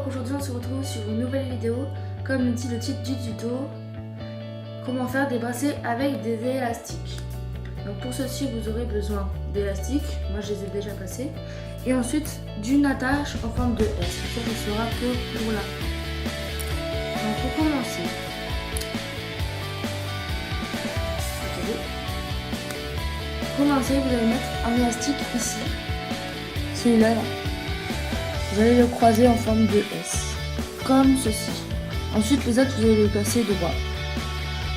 donc aujourd'hui on se retrouve sur une nouvelle vidéo. Comme le dit le titre du tuto, comment faire des bracelets avec des élastiques. Donc pour ceci vous aurez besoin d'élastiques, moi je les ai déjà passés. Et ensuite d'une attache en forme de S, ça ne sera que pour la fin. Donc pour commencer, vous allez mettre un élastique ici, celui-là, vous allez le croiser en forme de S, comme ceci. Ensuite les autres vous allez les placer droit.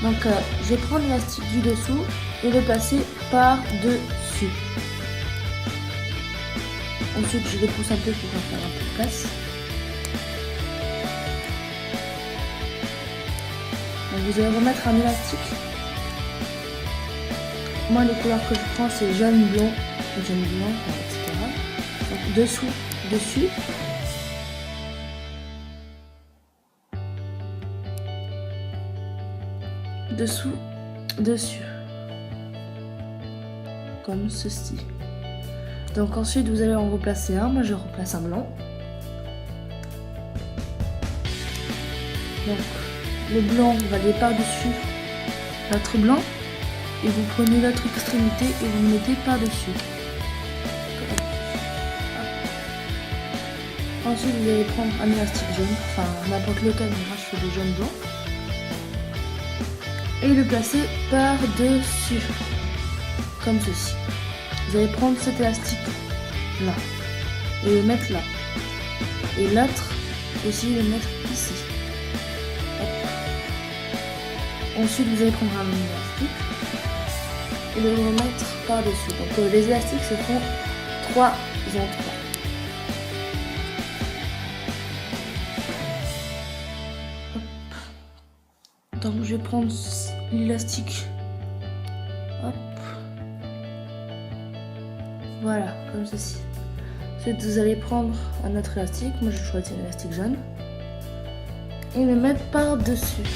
Donc je vais prendre l'élastique du dessous et le placer par-dessus. Ensuite je les pousse un peu pour faire un peu de place. Donc, vous allez remettre un élastique. Moi les couleurs que je prends c'est jaune, blanc, etc. Donc dessous, dessus. Dessous, dessus. Comme ceci. Donc ensuite vous allez en replacer un. Moi je replace un blanc. Donc le blanc va aller par-dessus l'autre blanc. Et vous prenez l'autre extrémité et vous le mettez par-dessus. Ensuite vous allez prendre un élastique jaune, enfin n'importe lequel, mais moi je fais du jaune blanc. Et le placer par-dessus, comme ceci. Vous allez prendre cet élastique là, et le mettre là. Et l'autre aussi le mettre ici. Hop. Ensuite vous allez prendre un élastique et le remettre par-dessus. Donc les élastiques se font 3 en 3. Donc je vais prendre l'élastique. Hop. Voilà, comme ceci. Ensuite vous allez prendre un autre élastique. Moi je choisis un élastique jaune. Et le mettre par-dessus.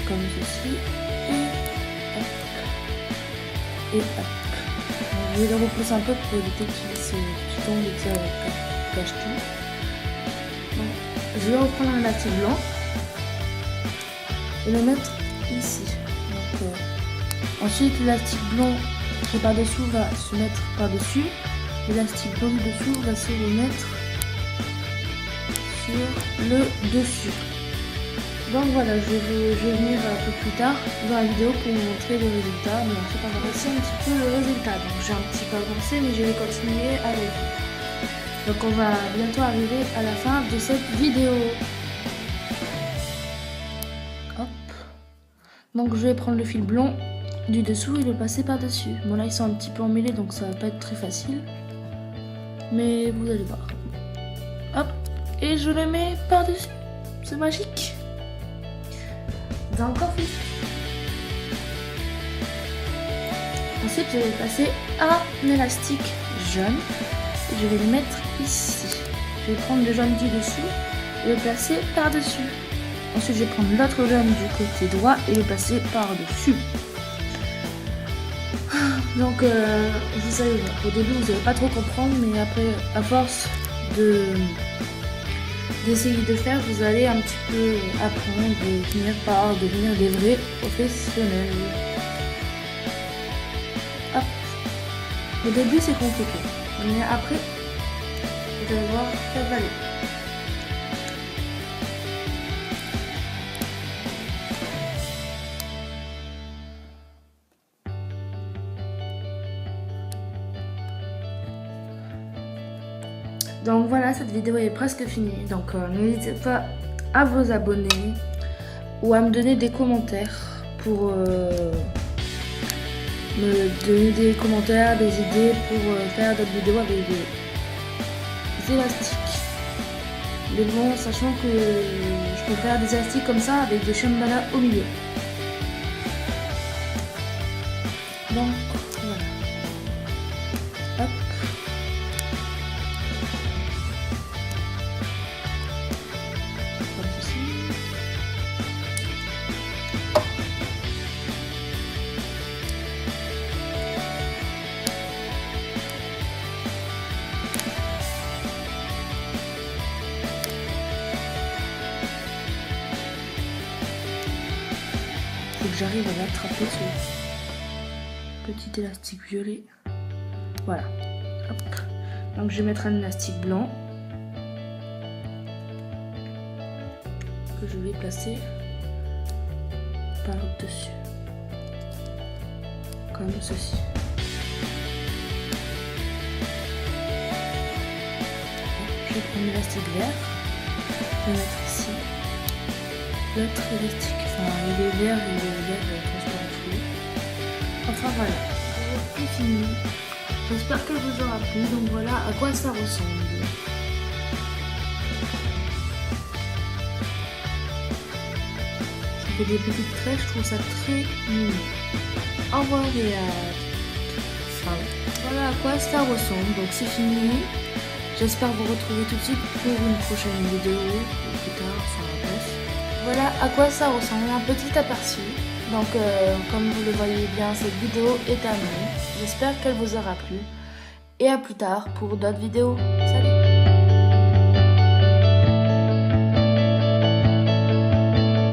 Comme ceci. Et hop. Je vais le repousser un peu pour éviter qu'il tombe et que ça cache tout. Donc, je vais reprendre un élastique blanc et le mettre ici. Donc, ensuite l'élastique blanc qui est par-dessous va se mettre par-dessus. L'élastique blanc dessous va se remettre sur le dessus. Donc voilà, je vais venir un peu plus tard dans la vidéo pour vous montrer le résultat, mais ensuite on va voir aussi un petit peu le résultat. Donc j'ai un petit peu avancé, mais je vais continuer avec vous. Donc on va bientôt arriver à la fin de cette vidéo. Hop. Donc je vais prendre le fil blond du dessous et le passer par-dessus. Bon là ils sont un petit peu emmêlés, donc ça va pas être très facile. Mais vous allez voir. Hop. Et je le mets par-dessus. C'est magique. Encore plus. Ensuite je vais passer un élastique jaune et je vais le mettre ici. Je vais prendre le jaune du dessous et le placer par-dessus. Ensuite je vais prendre l'autre jaune du côté droit et le placer par-dessus. Donc vous allez voir, au début vous n'allez pas trop comprendre, mais après à force d'essayer de faire, vous allez un petit peu apprendre et finir par devenir des vrais professionnels. Hop. Au début c'est compliqué, mais après vous allez voir, ça va aller. Donc voilà, cette vidéo est presque finie. Donc n'hésitez pas à vous abonner ou à me donner des commentaires pour me donner des commentaires, des idées pour faire d'autres vidéos avec des élastiques. Mais bon, sachant que je peux faire des élastiques comme ça avec des chambala au milieu. Donc voilà. Hop. j'arrive à l'attraper ce petit élastique violet. Voilà. Hop. Donc je vais mettre un élastique blanc que je vais placer par au-dessus, comme ceci. Je vais prendre l'élastique vert, je vais mettre ici l'autre élastique. Enfin, il est vert transparent fluide. Enfin voilà, c'est fini. J'espère qu'elle vous aura plu. Donc voilà à quoi ça ressemble. Ça fait des petites trèches, je trouve ça très mignon. Au revoir et voilà à quoi ça ressemble. Donc c'est fini. J'espère vous retrouver tout de suite pour une prochaine vidéo ou plus tard, bref. Voilà à quoi ça ressemble, un petit aperçu. Donc comme vous le voyez bien, cette vidéo est terminée. J'espère qu'elle vous aura plu. Et à plus tard pour d'autres vidéos. Salut!